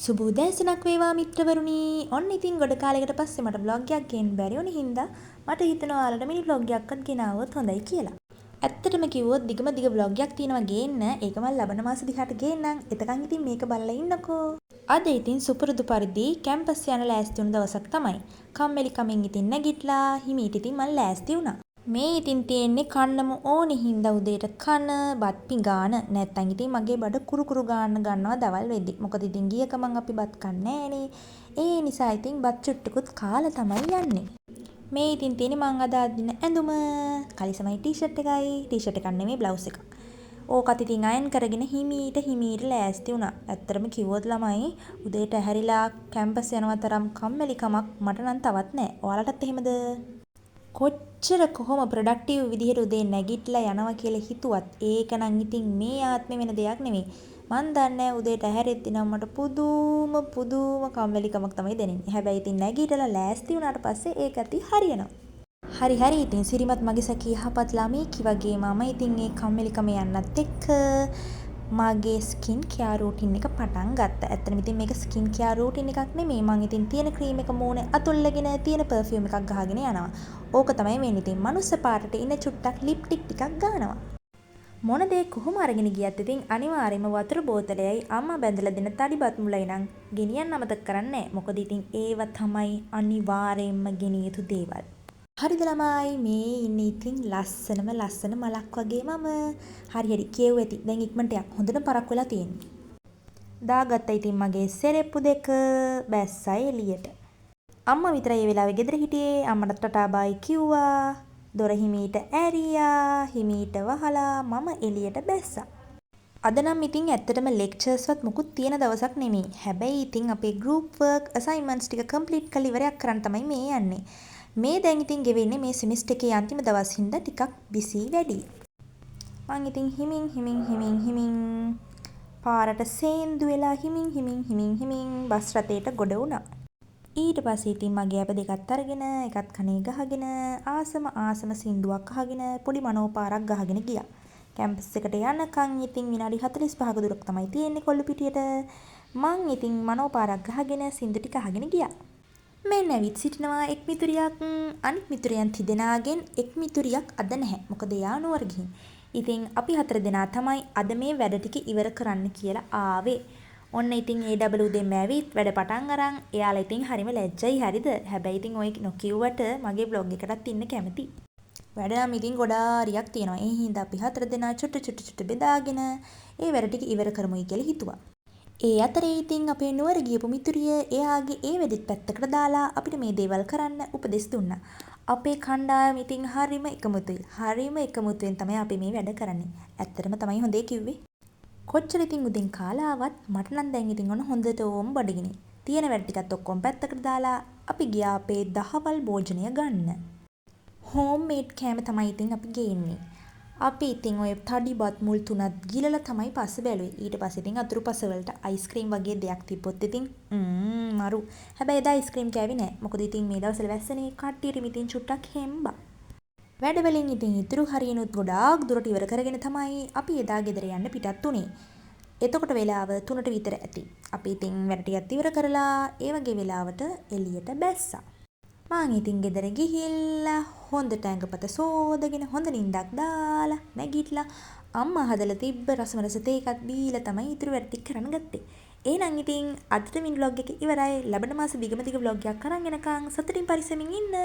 සුබ උදෑසනක් වේවා මිත්‍රවරුනි. ඔන්න ඉතින් ගොඩ කාලයකට පස්සේ මට vlog එකක් ගේන්න බැරි වුණ හින්දා මට හිතෙනවා ඔයාලට මිනි vlog එකක්වත් ගෙනාවොත් හොඳයි කියලා. ඇත්තටම කිව්වොත් දිගම දිග vlog එකක් තියෙනවා ගේන්න. ඒක මම ලබන මාස දිහාට ගේන්නම්. එතකන් ඉතින් මේක බලලා ඉන්නකෝ. අද ඉතින් සුපුරුදු පරිදි කැම්පස් යන ලෑස්ති වුණ දවසක් තමයි. කම්මැලි කමින් ඉතින් නැගිටලා හිමීට ඉතින් මම ලෑස්ති වුණා. මේ ඉතින් තියෙන්නේ කන්නම ඕනේ හින්දා උදේට කන බත් පිඟාන නැත්තම් ඉතින් මගේ බඩ කුරු ගාන්න ගන්නවා දවල් වෙද්දි. මොකද ඉතින් ගිය ගමන් අපි බත් කන්නේ නෑනේ. ඒ නිසා ඉතින් බත් චුට්ටකුත් කාලා තමයි යන්නේ. මේ ඉතින් තියෙන්නේ මං අද අදින ඇඳුම. කලිසමයි ටී-ෂර්ට් එකයි. ටී-ෂර්ට් එකක් නෙමෙයි බ්ලවුස් එකක්. ඕකත් ඉතින් අයන් කරගෙන හිමීට ලෑස්ති වුණා. ඇත්තටම කිව්වොත් ළමයි උදේට ඇහැරිලා කැම්පස් යනවා තරම් කම්මැලිකමක් මට නම් තවත් නෑ. ඔයාලටත් එහෙමද? කොච්චර කොහොම ප්‍රොඩක්ටිව් විදිහට උදේ නැගිටලා යනවා කියලා හිතුවත් ඒක නම් ඉතින් මේ ආත්මේ වෙන දෙයක් නෙමෙයි. මන් දන්නේ උදේට ඇහැරෙද්දි නම් මට පුදුම කම්මැලිකමක් තමයි දැනෙන්නේ. හැබැයි ඉතින් නැගිටලා ලෑස්ති වුණාට පස්සේ ඒක ඇති හරියනවා. හරි ඉතින් සිරිමත් මගේ සැකී යහපත් ළමයෙක් වගේ මම ඉතින් ඒ කම්මැලිකම යන්නත් එක්ක මගේ ස්කින් කෙයාර් රූටින් එක පටන් ගත්තා. ඇත්තටම ඉතින් මේක ස්කින් කෙයාර් රූටින් එකක් නෙමෙයි. මං ඉතින් තියෙන ක්‍රීම් එක මූණේ අතුල්ලගෙන තියෙන පර්ෆියුම් එකක් ගහගෙන යනවා. ඕක තමයි වෙන්නේ. ඉතින් මනුස්ස පාටට ඉන්න චුට්ටක් ලිප්ටික් ටිකක් ගන්නවා. මොන දේ කොහොම අරගෙන ගියත් ඉතින් අනිවාර්යයෙන්ම වතුර බෝතලයයි අම්මා බැඳලා දෙන තඩිබත් මුලයි නම් ගෙනියන්න අමතක කරන්නේ නැහැ. මොකද ඉතින් ඒව තමයි අනිවාර්යයෙන්ම ගෙනිය යුතු දේවල්. හරිද ළමයි මේ ඉන්නේ ඉතින් ලස්සන මලක් වගේ මම. හරි කියව ඇති. දැන් ඉක්මනට යක්. හොඳට පරක් වෙලා තියෙන්නේ. දාගත්තා ඉතින් මගේ සෙරෙප්පු දෙක බැස්සා එළියට. අම්මා විතරයි ඒ වෙලාවේ ගෙදර හිටියේ. අම්මට ටටා බයි කිව්වා. දොර හිමීට ඇරියා. හිමීට වහලා මම එළියට බැස්සා. අද නම් ඉතින් ඇත්තටම ලෙක්චර්ස්වත් මුකුත් තියෙන දවසක් නෙමෙයි. හැබැයි ඉතින් අපේ ගෲප් වර්ක් අසයින්මන්ට්ස් ටික කම්ප්ලීට් කරලා ඉවරයක් කරන්න තමයි මේ යන්නේ. මේ දැන් ඉතින් ගෙවෙන්නේ මේ සෙමිස්ටර් එකේ අන්තිම දවස් හින්දා ටිකක් බිසි වැඩි. මං ඉතින් හිමින් පාරට සේන්දු වෙලා හිමින් බස් රථයට ගොඩ වුණා. ඊට පස්සේ ඉතින් මගේ අප දෙකත් අරගෙන එකත් කනේ ගහගෙන ආසම සින්දුවක් අහගෙන පොඩි මනෝපාරක් ගහගෙන ගියා. කැම්පස් එකට යනකන් ඉතින් විනාඩි 45ක දුරක් තමයි තියෙන්නේ කොල්ලපිටියට. මං ඉතින් මනෝපාරක් ගහගෙන සින්දු ටික අහගෙන ගියා. මේ නැවිත් සිටිනවා එක් මිතුරියක්. අනිත් මිතුරියන් තිදෙනාගෙන් එක් මිතුරියක් අද නැහැ. මොකද එයා නුවර ගිහින්. ඉතින් අපි 4 දෙනා තමයි අද මේ වැඩ ටික ඉවර කරන්න කියලා ආවේ. ඔන්න ඉතින් ඒ ඩබල් උදේම ඇවිත් වැඩ පටන් අරන් එයාලා ඉතින් හරිම ලැජ්ජයි හරිද? හැබැයි ඉතින් ඔය නොකියුවට මගේ බ්ලොග් එකටත් ඉන්න කැමති. වැඩ නම් ඉතින් ගොඩාරියක් තියෙනවා. ඒ හින්දා අපි 4 දෙනා චුට්ට බෙදාගෙන ඒ වැඩ ටික ඉවර කරමුයි කියලා හිතුවා. ඒ අතරේ ඉතින් අපේ නුවර ගියපු මිතුරිය එයාගේ ඒ වෙදිත් පැත්තකට දාලා අපිට මේ දේවල් කරන්න උපදෙස් දුන්නා. අපේ කණ්ඩායම ඉතින් හරිම එකමුතුයි. හරිම එකමුතුවෙන් තමයි අපි මේ වැඩ කරන්නේ. ඇත්තටම තමයි හොඳේ කිව්වේ. කොච්චර ඉතින් උදෙන් කාලා ආවත් මට නම් දැන් ඉතින් ඔන්න හොඳටම බඩගිනි. තියෙන වැඩ ටිකත් ඔක්කොම පැත්තකට දාලා අපි ගියා අපේ දහවල් භෝජනය ගන්න. හෝම් මේඩ් කෑම තමයි ඉතින් අපි ගේන්නේ. අපි ඉතින් ඔය තඩිබත් මුල් තුනත් ගිලලා තමයි පස්ස බැලුවේ. ඊට පස්සේ ඉතින් අතුරු පස වලට අයිස්ක්‍රීම් වගේ දෙයක් තිබ්බොත් ඉතින් මරු. හැබැයි එදා අයිස්ක්‍රීම් කෑවේ නෑ. මොකද ඉතින් මේ දවස්වල වැස්සනේ කට්ටියට ඉතින් චුට්ටක් හෙම්බා. වැඩවලින් ඉතින් ඉතුරු හරියනුත් ගොඩාක් දුරට ඉවර කරගෙන තමයි අපි එදා ගෙදර යන්න පිටත් උනේ. එතකොට වෙලාව 3ට විතර ඇති. අපි ඉතින් වැඩ ටිකත් ඉවර කරලා ඒ වගේ වෙලාවට එළියට බැස්සා. මං ඉතින් ගෙදර ගිහිල්ලා හොඳට ඇඟපත සෝදගෙන හොඳ නිින්දක් දාලා නැගිටලා අම්මා හදලා තිබ්බ රසමරස තේ එකක් බීලා තමයි ඉතුරු වැඩ ටික කරන්න ගත්තේ. එහෙනම් ඉතින් අදට මිනි vlog එක ඉවරයි. ලබන මාස දිගම දිග vlog එකක් අරන් එනකන් සතුටින් පරිස්සමින් ඉන්න.